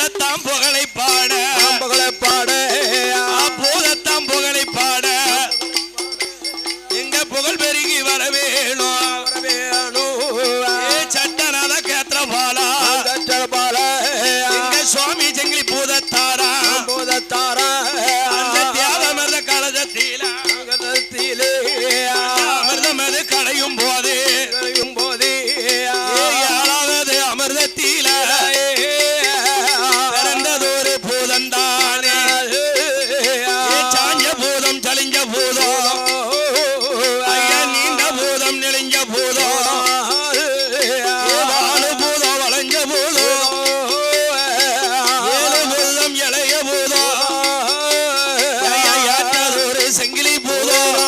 பூதத்தாம் புகழை பாட பூதத்தாம் புகழை பாட எங்க புகழ் பெருகி வர வேணும் சட்டநாத கேத்திரபாலா எங்க சுவாமி ஜெங்கிலி பூதத்தாரா அந்த தியாகமர்த கலசத்தில அமிர்தமது கடையும் போது ஏழாவது அமிர்தத்தில பிறந்ததொரு பூதந்தானே சாஞ்ச பூதம் சலிஞ்ச பூதம் ஐயா நீண்ட பூதம் நெளிஞ்ச பூதம் வாழு பூதம் வளைஞ்ச பூதம் ஏழு பூதம் இளைய பூதம் ஐயா ஏற்றதொரு செங்கிலி பூதம்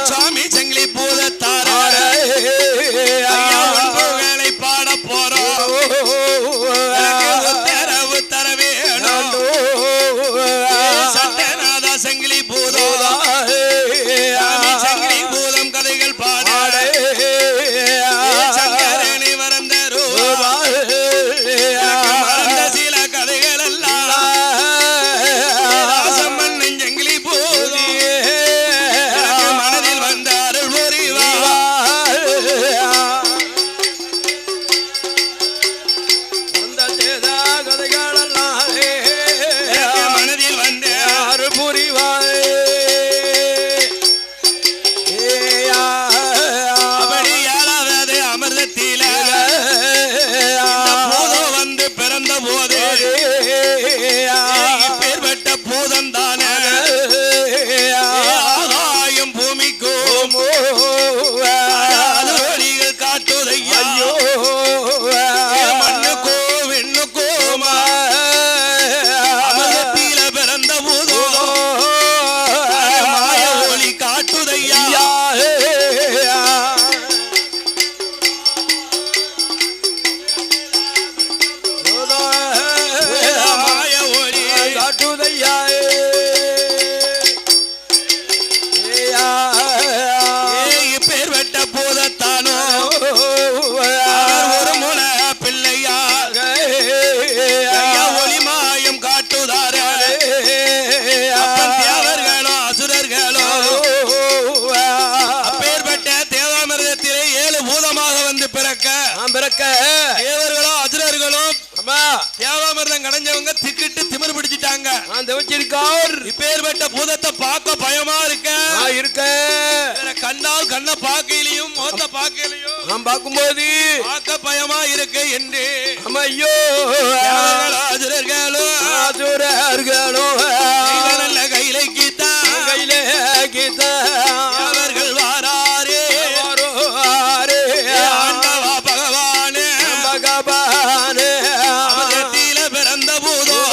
சுவாமி செங்கிலி பூதத்தாரா ஐயா உன் புகழை பாட போறோம் எனக்கு உத்தரவு தர வேணும் சட்டநாதா செங்கிலி பூதம் சுவாமி செங்கிலி பூதம் கதைகள் பாட சங்கரனை மறந்த ரூபா மறந்த சில கதைகள் எல்லாம் ராசம்மன் செங்கிலி பூதம் எனக்கு மனதில் வந்த அருள் புரிவா எனக்கு மனதில் வந்த அருள் புரிவாய் அப்படி ஏழாவது அமிர்தத்தில இந்த பூதம் வந்து பிறந்த போது இப்பேற்பட்ட பூதம் தானே ஆகாயம் பூமிக்கும் அதுவழிகள் காட்டுதையா மண்ணுக்கோ விண்ணுக்கோமா அமிர்தத்தில பிறந்த பூதம் மாய ஒளி காட்டுதையா மாய ஒளி இப்பேற்பட்ட பூதத்தானோ அவர் ஒரு முன பிள்ளையா ஐயா ஒளி மாயம் காட்டுதார அப்பன் தேவர்களோ அசுரர்களோ அப்பேற்பட்ட தேவாமிர்தத்திலே 7 பூதமாக வந்து பிறக்க தேவர்களோ அசுரர்களோ தேவாமிர்தம் கடைஞ்சவங்க திக்கிட்டு திமிர் பிடிச்சிட்டாங்க இப்பேற்பட்ட பூதத்தை பார்க்க பயமா இருக்க கண்ணால் கண்ண பார்க்கையிலையும் மோத்த பார்க்கையிலையும் பார்க்கும்போது பார்க்க பயமா இருக்கு என்று ஐயோ அசுரர்களோ நல்ல கையிலை கீதா அவர்கள் வாராரே ஆண்டவா பகவானே அமிர்தத்தில பிறந்த பூதம்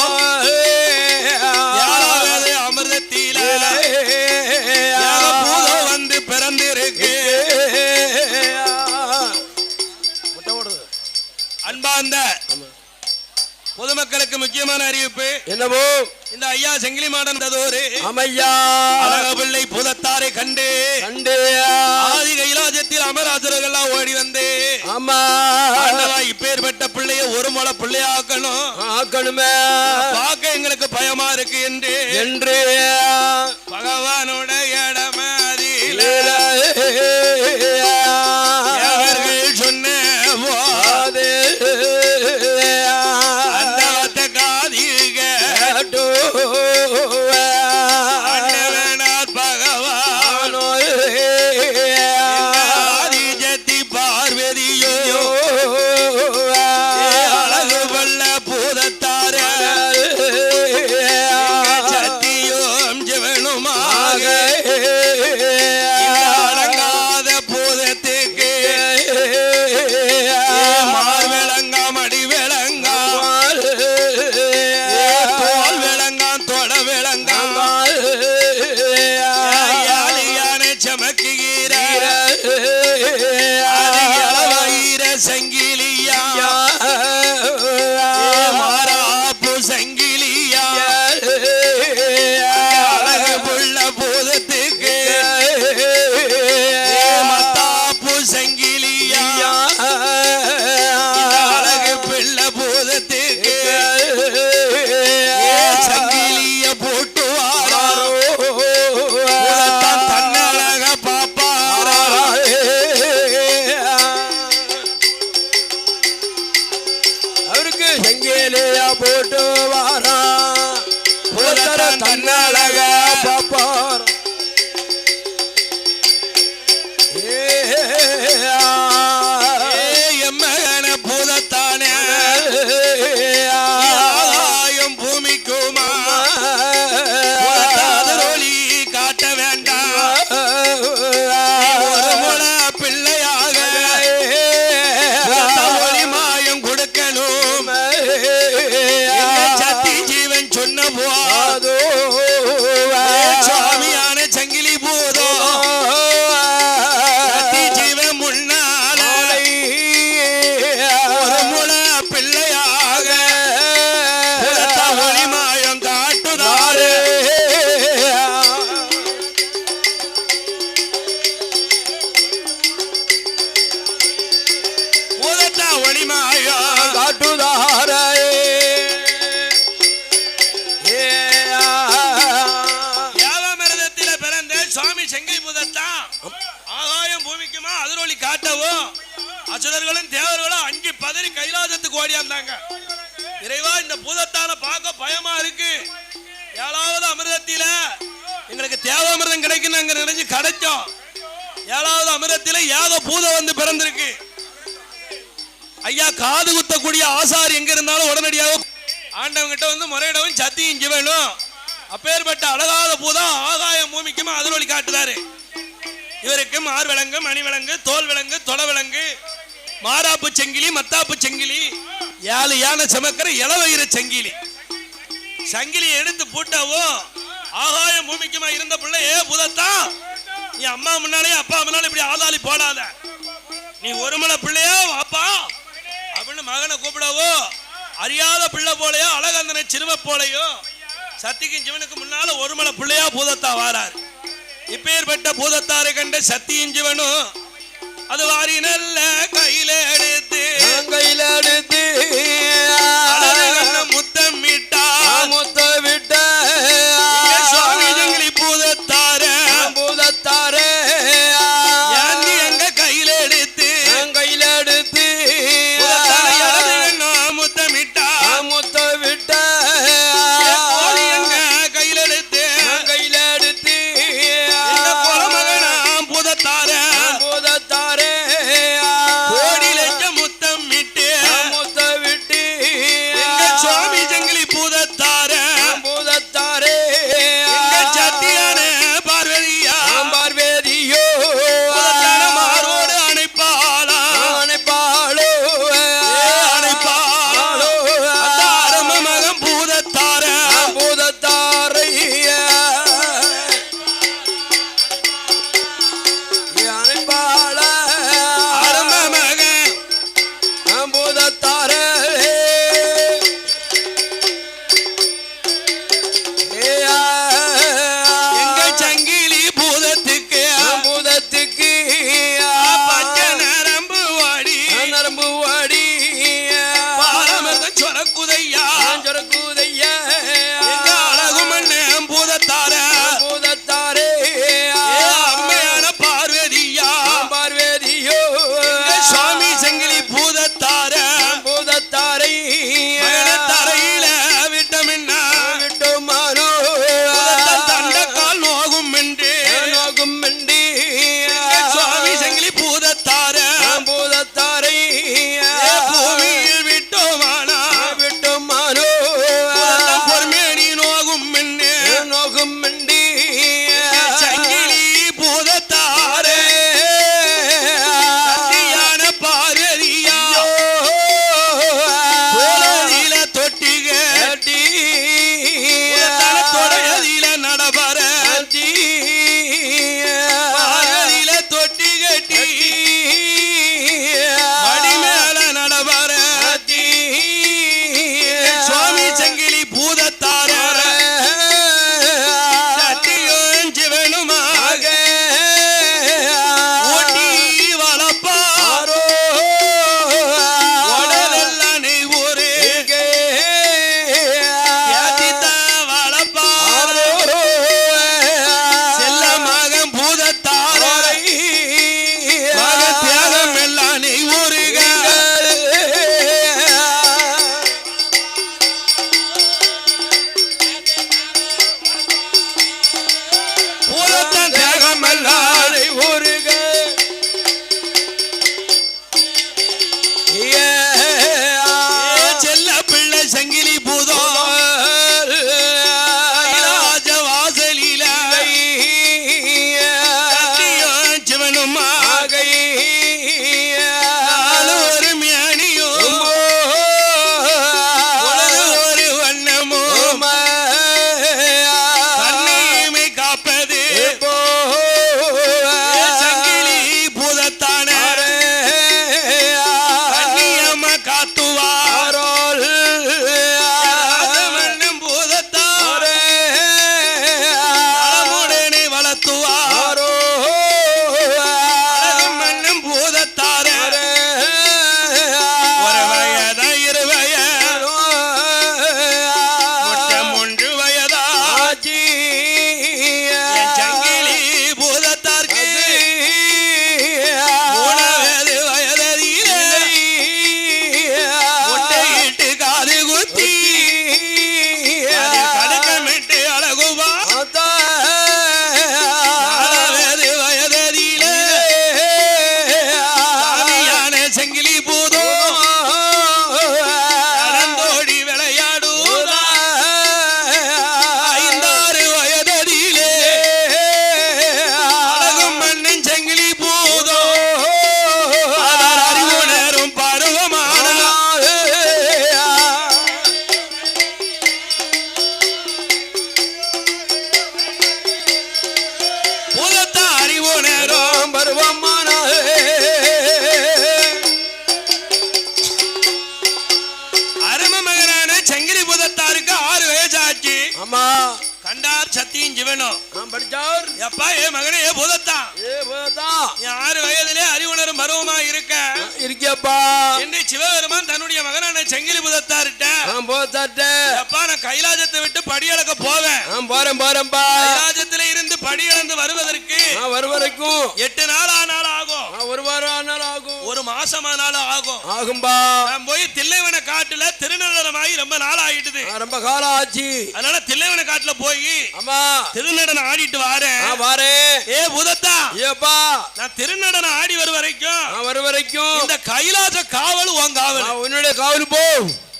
ஏழாவது அமிர்தத்தில பூதம் வந்து பிறந்திருக்கு அன்பார்ந்த பொதுமக்களுக்கு முக்கியமான அறிவிப்பு என்னவோ இந்த ஐயா செங்கிலி மாடன் அழகபிள்ளை பூதத்தாரை கண்டு ஆதி கைலாசத்தில் அமராசுரர்கள் ஓடி வந்து இப்பேற்பட்ட பிள்ளைய ஒரு முளை பிள்ளையாக்கணுமே பார்க்க எங்களுக்கு பயமா இருக்கு என்று பகவானோட இடமதில் அவர்கள் சொன்ன பகவானோ ஆதிஜத்தி பார்வதியோ அழகு பல்ல பூதத்தார சத்தியோம் ஜிவனுமாக போட்டு வாரா தன்னழக பாப்பார் எம்மகன பூதத்தானே ஆகாயம் பூமிக்குமா அதிரொளி காட்ட வேண்டாம் ஒரு முள பிள்ளையாக ஒளி மாயம் கொடுக்கணும் சக்தி ஜீவன் சொன்ன போதோ சுவாமியான சங்கிலி பூதோ சக்தி ஜீவன் முன்னால ஒரு முள பிள்ளையாக ஒளி மாயம் காட்டுதாரு ஒளி மாயம் காட்டுதாரே சுவாமி செங்கை பூதத்தான் ஆகாயம் பூமிக்குமா அதிரொளி காட்டவும் அசுரர்களும் தேவர்களும் அங்கி பதறி கைலாசத்துக்கு ஓடியாந்தாங்க. இறைவா இந்த பூதத்தான பார்க்க பயமா இருக்கு, 7வது அமிர்தத்தில எங்களுக்கு தேவாமிர்தம் கிடைக்கும் நாங்க நினைச்சு கிடைச்சோம். 7வது அமிர்தத்தில ஏக பூதம் வந்து பிறந்திருக்கு. ஐயா காது குத்தக்கூடிய ஆசார் எங்க இருந்தாலும் உடனடியாக ஆண்டவங்கிட்ட வந்து முறையிடவும் சத்தியும் ஜீவனும் அப்பேற்பட்ட அழகாத பூதம் ஆகாயம் பூமிக்குமா அதிரொளி காட்டுதாரு. இவருக்கு மார் விலங்கு, மணி விலங்கு, தோல் விலங்கு, தொட விலங்கு, மாராப்பு செங்கிலி, மத்தாப்பு செங்கிலி, 7 யானை சமக்கிற இளவயிறு செங்கிலி. சங்கிலியை எடுத்து பூட்டவோ ஆகாயம் பூமிக்குமா இருந்த பிள்ளை, ஏ பூதத்தா நீ அம்மா முன்னாலே அப்பா முன்னாலே இப்படி ஆதாளி போடாத, நீ ஒரு மலை பிள்ளையோ அப்பா அப்படின்னு மகனை கூப்பிடவோ அறியாத பிள்ளை போலையோ அழகந்தனை சிறுவ போலையோ சத்திக்கும் ஜீவனுக்கு முன்னால ஒரு மலை பிள்ளையா பூதத்தா வாரார். இப்பேற்பட்ட பூதத்தாரை கண்ட சத்தியும் ஜீவனும் அது வாரி நல்ல கையில எடுத்து முத்தமிட்டா முத்தமிட்ட சுவாமி ஜங்கிலி பூதத்தார எங்க கையில எடுத்து முத்தமிட்டா எங்க கையில எடுத்து மகனா பூதத்தார கோடி லட்சம் முத்தமிட்டு பூதத்தாருக்கு 6 வயசாச்சு. ஆமா கண்டார் சத்தியும் சிவனும். படிச்சார். எப்பா ஏ மகனே ஏ பூதத்தான், நீ 6 வயதிலே அறிவுணரும் பருவமா இருக்கியப்பா என்று சிவபெருமான் தன்னுடைய மகனான செங்கிலி பூதத்தார்ட்ட எப்பா நான் கைலாசத்தை விட்டு படியளக்க போவேன். போறேன்பா. கைலாசத்திலே இருந்து படியளந்து வருவதற்கு வரைக்கும் 8 நாள் ஆனாலும் ஆகும், ஒரு வாரம் ஆனாலும் ஆகும், ஒரு மாசம் ஆனாலும் ஆகும்பா. நான் போய் தில்லைவன காட்டுல திருநடனமாகி ரொம்ப நாள் ஆயிடுது, ரொம்ப காலம் ஆச்சு. அதனால தில்லைவன காட்டுல போய் ஆமா திருநடனம் ஆடிட்டு வாரேன். ஏ பூதத்தா ஏப்பா நான் திருநடனம் ஆடி வரைக்கும் இந்த கைலாச காவல் உன் காவல், உன்னுடைய காவல் போ.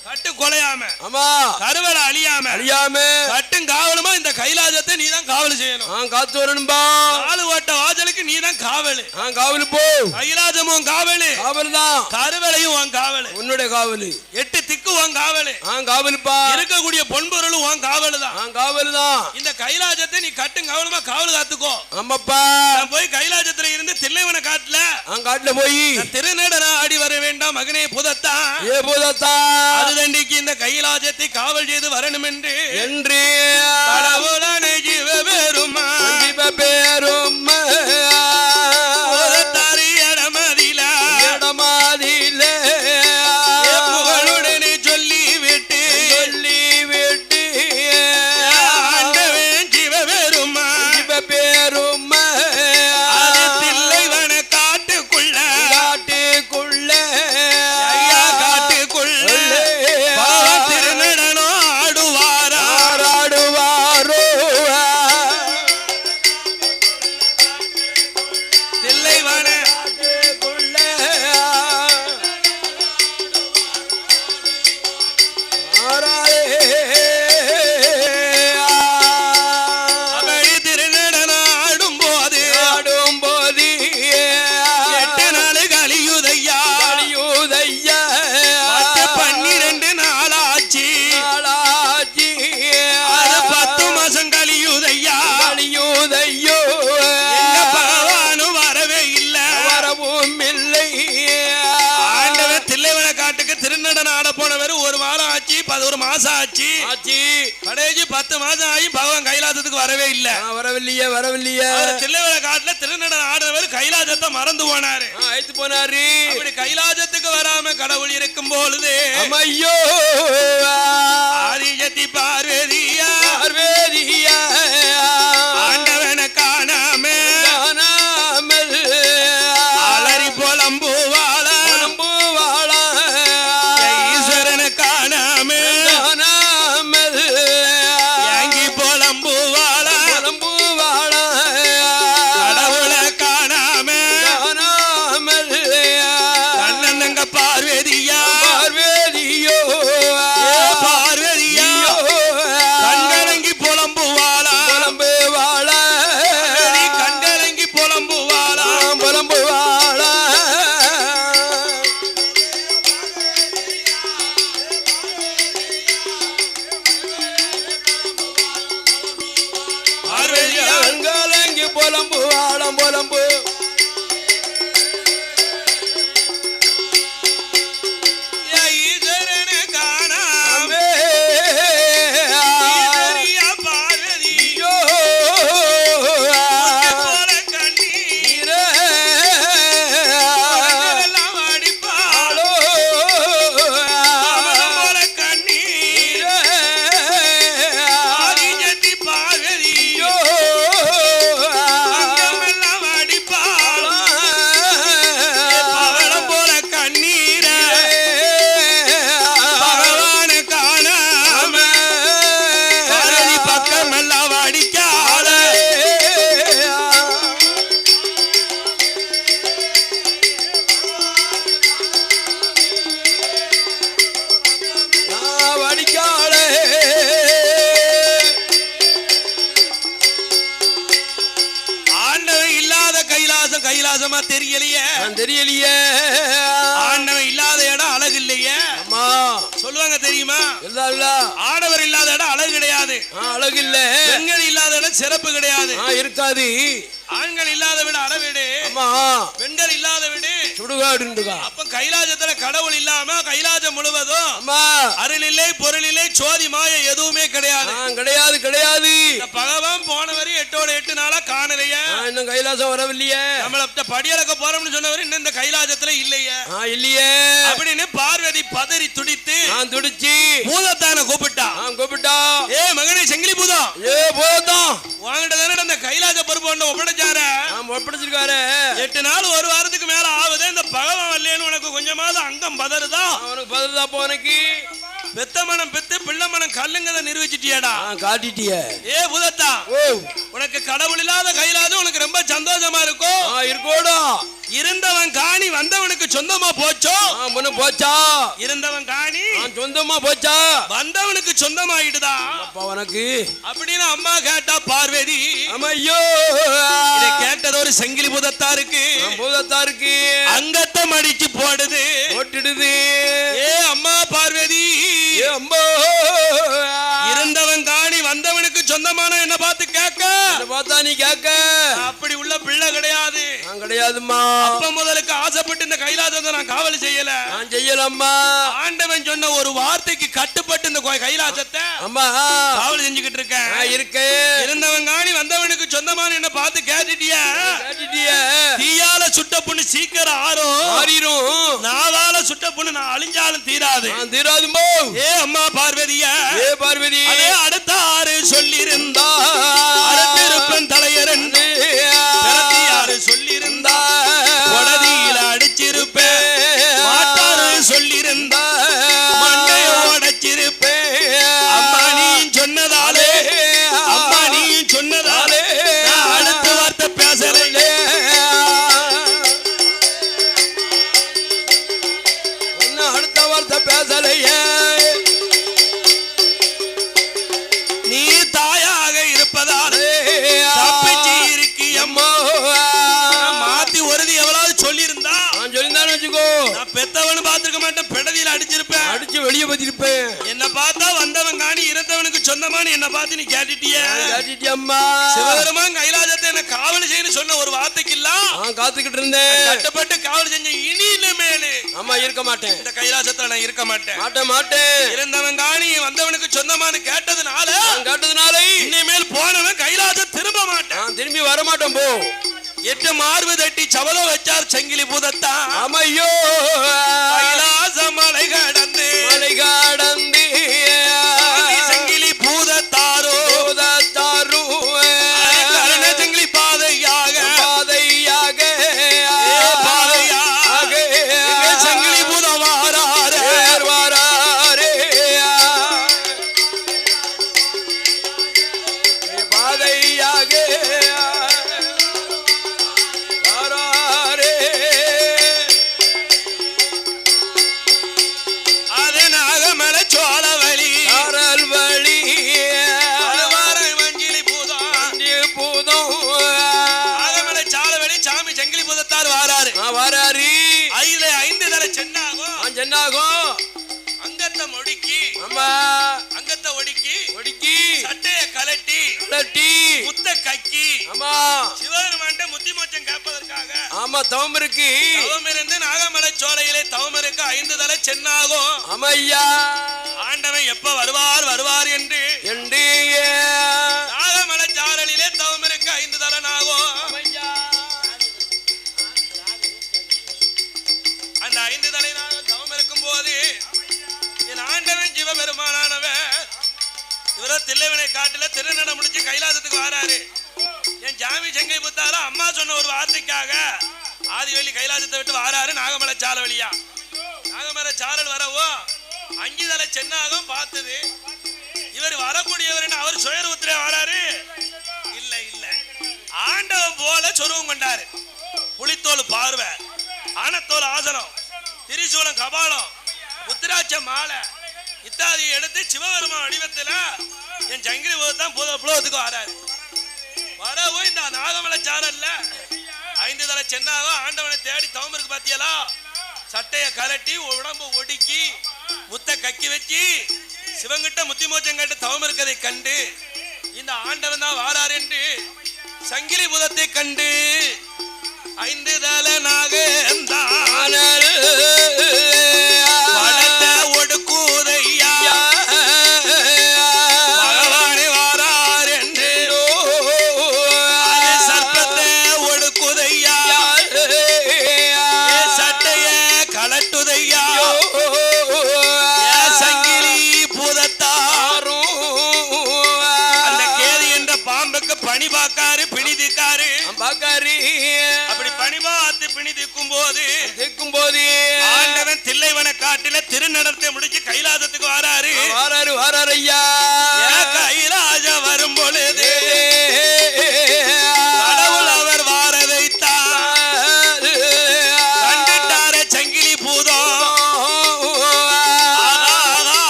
கட்டு கொலையாம ஆமா கருவலை அழியாம கட்டும் காவலுமா இந்த கைலாசத்தை நீ தான் காவல் செய்யணும். காத்து வரணும்பா. 4 ஓட்ட வாசலுக்கு நீ தான் காவல். காவல் போ. கைலாசமும் காவல் தான், கருவலையும் உன் காவல், உன்னுடைய காவல். 8 திக்கு உன் காவல். காவலுப்பா. இருக்கக்கூடிய பொன்பொருளும் உன் காவல் தான். இந்த கைலாசத்தை நீ கட்டும் காவலுமா காவல் காத்துக்கோ. ஆமாப்பா. நான் போய் கைலாசத்துல இருந்து தில்லைவன காட்டுல போய் திருநடனம் ஆடி வர வேண்டாம் மகனே பூதத்தா. ஏ பூதத்தா அதுதண்டிக்கு இந்த கைலாசத்தை காவல் செய்து வரணும் என்று கடவுளான ஜீவபெருமா புகழுடனே சொல்லி விட்டு ஆண்டவன் ஜீவபெருமா தில்லைவன காட்டுக்குள்ள ஐயா காட்டுக்குள்ள திருநடனம் ஆடுவாரோ. தில்லைவன அப்படி திருநடனம் ஆடும்போது 8 நாள் கலியுதையா 12 நாள் ஆச்சு. 10 மாசம் கலியுதையா எங்க பகவானும் வரவே இல்ல. ஆண்டவர் தில்லைவன காட்டுக்கு திருநடனம் ஆட போனவர் 1 வாரம் ஆச்சு, 11 மாசம் ஆச்சு. கடைசி 10 மாசம் ஆகி பகவான் கைலாசத்துக்கு வரவே இல்ல. வரவில்லையே. தில்லைவன காட்டுல திருநடனம் ஆடுறவர் கைலாசத்தை மறந்து போனாரு. அப்படி கைலாசத்துக்கு வராம கடவுள் இருக்கும் பொழுது ஐயோ ஆதிசக்தி பார்வதியா ஆண்டவனை காணாம அலறி புலம்புவாள ஈஸ்வரனை காணாம ஏங்கி புலம்புவாள கடவுளை காணாம கண்ணனங்க பார்வதியா பார்வதியா கண்கலங்கி புலம்புவாளா நீ கண்கலங்கி புலம்புவாளா பார்வதியா புலம்பு ஈஸ்வரனை காணாம ஈஸ்வரியா பார்வதி போல கண்ணீர் எல்லாம் அடிப்பாளோ போல கண்ணீர் ஆதிசக்தி பார்வதியோ அங்கமெல்லாம் அடிப்பாளோ பவளம் போல கண்ணீர பகவானை காணாம பரணி பக்கமெல்லாம் அடிக்காத வடிக்காளே ஆண்டவன் இல்லாத கைலாசமா தெரியலையே. ஆண்டவன் இல்லாத இடம் அழகு இல்லையே. அம்மா சொல்லுவாங்க தெரியுமா? இல்ல ஆடவர் இல்லாத இடம் அழகு கிடையாது, அழகு இல்ல. பெண்கள் இல்லாத இடம் தான் சிறப்பு கிடையாது. இருக்காது. ஆண்கள் இல்லாத வீடு அறவீடு, ஆமா. பெண்கள் இல்லாத வீடு சுடுகாடுன்றா. அப்ப கைலாசத்துல கடவுள் இல்லாம கைலாசம் முழுவதும் ஆமா. அருள் இல்லை, பொருள் இல்லை, சோதி மாய எதுவுமே கிடையாது. கிடையாது கிடையாது. பகவான் போன வரை 8 நாளா காணலையே. இன்னும் கைலாசம் வரவில்லையே. நம்மள படியலக்க போறோம்னு சொன்னவர் இன்னும் இந்த கைலாசத்துல இல்லையே. இல்லையே அப்படின்னு பார்வதி பதறி துடித்து துடிச்சு பூதத்தான கூப்பிட்டா. ஏ மகனே செங்கிலி பூதம், பூதம் வாங்கிட்ட தானே அந்த கைலாச பொறுப்பு ஒப்படைச்சாரு. ஒப்படைச்சிருக்காரு. 8 நாள் ஒரு வாரத்துக்கு மேல ஆகுது. இந்த பகவான் இல்லைன்னு உனக்கு கொஞ்சமாவது அங்கம் பதறுதா? உனக்கு பதறுதா? போனக்கு பெத்த மனம் பெத்து பிள்ளை மனம் கல்லுங்கத நிரூபிச்சிட்டியாடா, காட்டிட்டிய. ஏ பூதத்தா, உனக்கு கடவுள் இல்லாத கைலாசம் உனக்கு ரொம்ப சந்தோஷமா இருக்கும். இருக்கோடா. இருந்தவன் காணி வந்தவனுக்கு சொந்தமா போச்சோ? போச்சா. இருந்தவன் காணி சொந்தமா போச்சா, வந்தவனுக்கு சொந்தமாயிடுதா உனக்கு அப்படின்னு அம்மா கேட்டா பார்வதி. ஐயோ, இதை கேட்டது ஒரு செங்கிலி பூதத்தாருக்கு. பூதத்தாருக்கு அங்கத்தை மடிச்சு போடுது, போட்டுடுது. ஏ அம்மா பார்வதி, இருந்தவன் காணி வந்தவனுக்கு சொந்தமான என்ன பார்த்து கேட்க பார்த்தா நீ கேட்க. அப்படி உள்ள பிள்ளை கிடையாது. கிடையாதுமா. அப்ப முதலுக்கு ஆசைப்பட்டு இந்த கைலாசத்தை நான் காவல் செய்யல. நான் செய்யலம்மா. ஆண்டவன் சொன்ன ஒரு வார்த்தைக்கு கட்டுப்பட்டு இந்த கைலாசத்தை அம்மா காவல் செஞ்சுக்கிட்டு இருக்கேன். இருந்தவன் காணி வந்தவனுக்கு சொந்தமான என்ன பார்த்து கேட்டுட்டிய. தீயால சுட்ட புண்ணு சீக்கிரம் ஆறும், நாவால சுட்ட புண்ணு நான் அழிஞ்சாலும் தீராது. தீராதுமோ. ஏ அம்மா பார்வதிய, பார்வதி அடுத்த ஆறு சொல்லியிருந்தா அரத்திருப்பன் தலையரன் யாரு சொல்லியிருந்தா கொடதியில அடிச்சிருப்பேன். மாட்டாரு சொல்லியிருந்தா மண்டைய உடைச்சிருப்பேன். அம்மா நீ சொன்னதாலே, அம்மா நீ சொன்னதாலே அடுத்த வார்த்தை பேசலையே. அடுத்த வார்த்தை பேசலையே. நீ தாயாக இருப்பதாலே தப்பிச்சு இருக்கி அம்மா. மாத்தி ஒருதி எவ்வளவு சொல்லியிருந்தா சொல்லிருந்தான்னு வச்சுக்கோ, நான் பெத்தவனு பார்த்திருக்க மாட்டேன், பெடதியில அடிச்சிருப்பேன், அடிச்சு வெளியே பத்திருப்பேன். என்ன பார்த்தா வந்தவன் காணி இருந்தவனுக்கு சொந்தமான என்ன பார்த்து நீ கேட்டுட்டியா? கேட்டுட்டியம்மா. சிவபெருமான் கைலாசத்தை என்ன காவல் செய்யணும் சொன்ன ஒரு வார்த்தைக்கு இல்ல காத்துக்கிட்டு இருந்தேன். கட்டப்பட்டு காவல் செஞ்ச இனியில மேலே அம்மா இருக்க மாட்டேன். இந்த கைலாசத்துல நான் இருக்க மாட்டேன். மாட்டேன். இருந்தவன் காணி வந்தவனுக்கு சொந்தமான கேட்டதுனால இனிமேல் போனவன் கைலாசம் திரும்ப மாட்டேன். திரும்பி வர மாட்டேன். போ. 8 மார்பு தட்டி சபதம் வச்சார் செங்கிலி பூதத்தா. அம்மையோ, கைலாச மலை கடந்து செங்கிலி பூதத்தாரோ கருண செங்கிலி பாதையாக செங்கிலி பூதம் வாராரே. வாராரு. 5 தடவை சென்னாகும். அங்கத்தை ஒடுக்கி, அங்கத்தை ஒடுக்கி சட்டைய கலட்டி முத்த கக்கி சிவபெருமான்ட்ட முத்தி மோட்சம் கேட்பதற்காக தவம் இருக்கு. தவம் இருந்து நாகமலை சோலையிலே தவம் இருக்கு. 5 தடவை சென்னாகும். அம்மையா, ஆண்டவன் எப்ப வருவார் என்று நாகமலை சாரலிலே தவம் இருக்கு. 5 தடவை ஆகும். அந்த 5 தலை நாகம் தவம் இருக்கும் போது என் ஆண்டவன் சிவபெருமானவன் இவரோ தில்லைவனை காட்டுல திருநட முடிச்சு கைலாசத்துக்கு வராரு. என் ஜாமி செங்கை புத்தாரா அம்மா சொன்ன ஒரு வார்த்தைக்காக ஆதிவெளி கைலாசத்தை விட்டு வராரு. நாகமலை சால வழியா நாகமலை சாரல் வரவோ 5 தலை சென்னாகம் பார்த்தது. இவர் வரக்கூடியவர் அவர் சுயரூபத்திலே வராரு. இல்ல ஆண்டவன் போல சொருவம் கொண்டாரு. புலித்தோல் பார்வை, ஆனத்தோல் ஆசனம், திரிசூலம் கபாலம், முத்திராட்ச மாலை இத்தாதியை எடுத்து சிவபெருமான் வடிவத்துல என் சங்கிலி தான் புலவத்துக்கு வராரு. வரவும் இந்த நாகமலை சாரல்ல 5 தலை சென்னாக ஆண்டவனை தேடி தவம் இருக்கு பாத்தியலா. சட்டைய கலட்டி உடம்பு ஒடுக்கி முத்த கக்கி வச்சு சிவங்கிட்ட முத்தி மோச்சம் கேட்டு தவம் இருக்கதை கண்டு இந்த ஆண்டவன் தான் வாரார் என்று சங்கிலி புதத்தை கண்டு 5 தல நாகந்தான் படத்தை ஒடுக்குதையா பகவானே வாரார் என்று சர்ப்பத்தை ஒடுக்குதையா சட்டைய கலட்டுதையா சங்கிலி பூதத்தாரும் அந்த கேது என்ற பாம்புக்கு பணி பார்க்காரு பிணிதிக்காரு அப்படி பணிபாத்து பிணிதிக்கும் போது ஆண்டவன் தில்லைவன காட்டில திருநடத்தை முடிச்சு கைலாசத்துக்கு வாராரு ஐயா கைலாஜ வரும் பொழுது கடவுள் அவர் வாரதைத்தான் கண்டுட்டார சங்கிலி பூதம்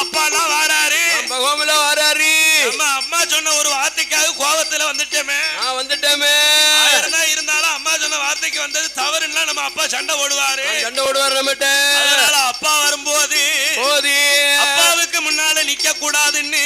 அப்பா வாராரு நம்ம அம்மா சொன்ன ஒரு வார்த்தைக்காக கோபத்துல வந்துட்டோமே இருந்தாலும் அம்மா சொன்ன வார்த்தைக்கு வந்தது தவறுன்னா நம்ம அப்பா சண்டை ஓடுவாரு நம்மகிட்ட அதனால அப்பா வரும்போது அப்பாவுக்கு முன்னால நிக்க கூடாதுன்னு